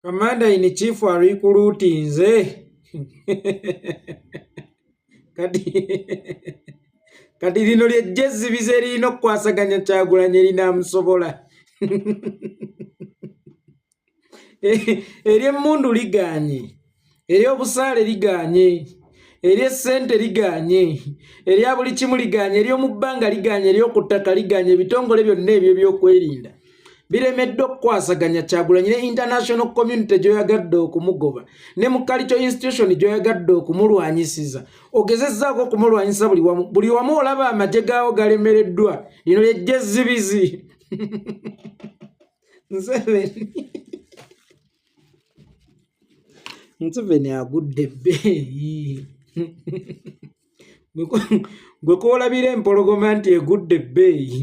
Commander in chief recruitinze kati lino lyejjezibize lirina okukwasaganya Kyagulanyi linaamusobola ery'emmundu liganye, ery'obusaale liganye, ery'essente liganye, erya buli kimu liganye, ery'omu bbanga liganye, ery'okuttaka liganye, ebitongole byonna ebyo ebyokwerinda biremeddwa okukwasaganya Kyagulanyi ne international community gy'oyagadde okumugoba ne mu cultural institution gy'oyagadde okumulwanyisiza ogezezzaako okumulwanyisa buli wamu olaba amagye gaawo galemereddwa lino lyejjezibizi Museveni agudde ebbeeyi gwe koolabira empologoma nti egudde ebbeeyi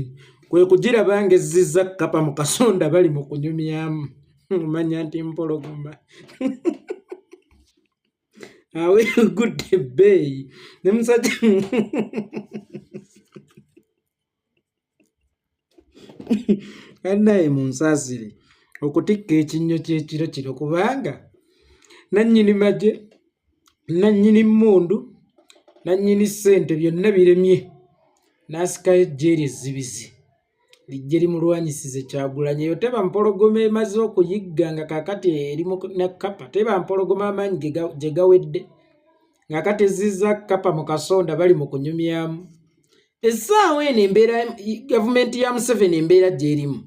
kwe kugiraba ng'ezzizza kkapa mu kasonda bali mu kunyumyamu omanya nti mpologoma awe egudde ebbeeyi ne musajja annaye munsaasire okutikka ekinnyo ky'ekiro kino kubanga nannyini magye nannyini mmundu nannyini ssente byonna biremye n'asikayo ejje eryezibizi lijje limulwanyisize Kyagulanyi eyo teba mpologoma emaze okuyigga nga kaakati erimu ne kkapa teba mpologoma amaanyi gye gawedde nga kati ezizza kkapa mu kasonda bali mu kunyumyamu essaawa eno embeera gavumenti ya Museveni embeera gy'erimu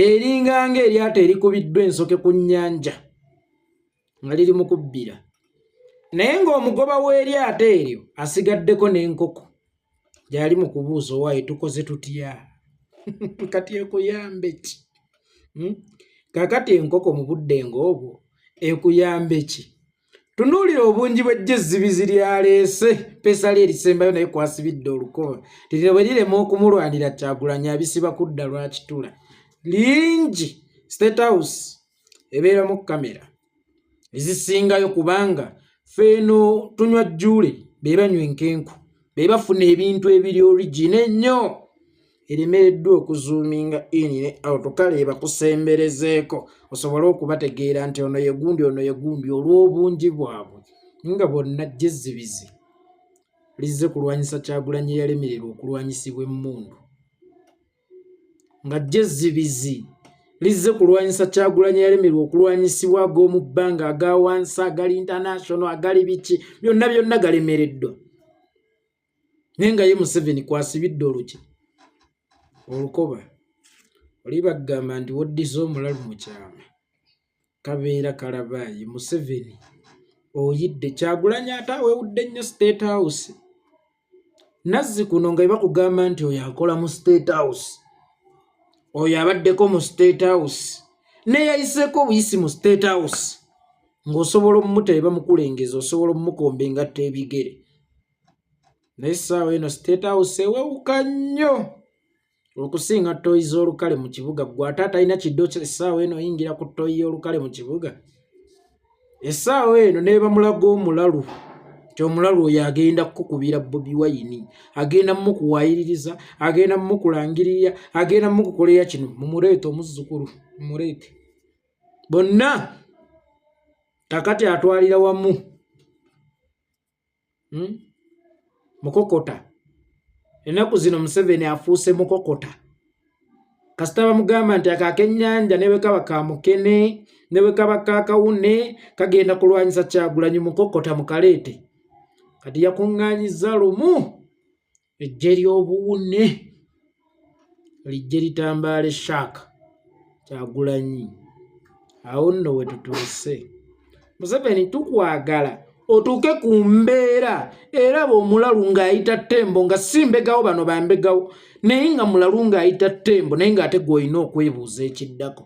eringanga eryato erikubiddwa ensoke ku nnyanja nga liri mu kubbira naye ng'omugoba w'eryato eryo asigaddeko n'enkoko gy'ali mu kubuuza owaaye tukoze tutya kati ekuyambe ki kaakati enkoko mu budde ng'obwo ekuyambe ki tunuulira obungi bw'ejjezibizi lyaleese peesali erisembayo naye kwasibidde olukoba lino bwe lirema okumulwanira Kyagulanyi abisiba kudda lwakitula lingi State House ebeeramu kamera ezisingayo kubanga feeno tunywa jjule be banywa enkenku be bafuna ebintu ebiri origina ennyo eremereddwa okuzuuminga in ne out kale bakusemberezeeko osobole okubategeera nti ono ye gundi olw'obungi bwabwe nga bonna jjezibizi lizze kulwanyisa Kyagulanyi eyalemererwa okulwanyisibwa emmundu nga jjezibizi lizze kulwanyisa Kyagulanyi eyalemererwa okulwanyisibwa ag'omu bbanga aga wansi agali international agali biki byonna galemereddwa naye nga ye Museveni kwasibidde oluki olukoba oli bagamba nti woddiza omulalu mu kyama kabeera kalabaayi Museveni oyidde Kyagulanyi ate awewudde nnyo State House nazzi kuno nga bakugamba nti oyo akola mu State House oyo abaddeko mu State House neyayiseeko obuyisi mu State House ng'osobola omumuteeba mukulengeza osobola omukomba engatta ebigere naye essaawa eno State House ewewuka nnyo okusinga ttooyi z'olukale mu kibuga gwe ate atalina kiddo essaawa eno oyingira ku ttooyi y'olukale mu kibuga essaawa eno neeba mulago omulalu kyomulalu oyo agenda kukubira Bobi Wine agenda mukuwayiririza agenda mukulangirira agenda mukukolera kino mumuleete omuzzukulu mumuleete bonna kakati atwalira wamu mukokota ennaku zino Museveni afuuse mukokota kasita bamugamba nti akakennyanja ne bwe kaba kamukene ne bwe kaba kakawune kagenda kulwanyisa Kyagulanyi mukokota mukaleete kati yakuŋŋaanyiza lumu ejje ly'obuwune lijje litambaale shaaka Kyagulanyi awo nno we tutuuse Museveni tukwagala otuuke ku mbeera era omulalu ng'ayita ttembo nga si mbegawo bano bambegawo naye nga mulalu ng'ayita ttembo naye ng'ate gw'olina okwebuuza ekiddako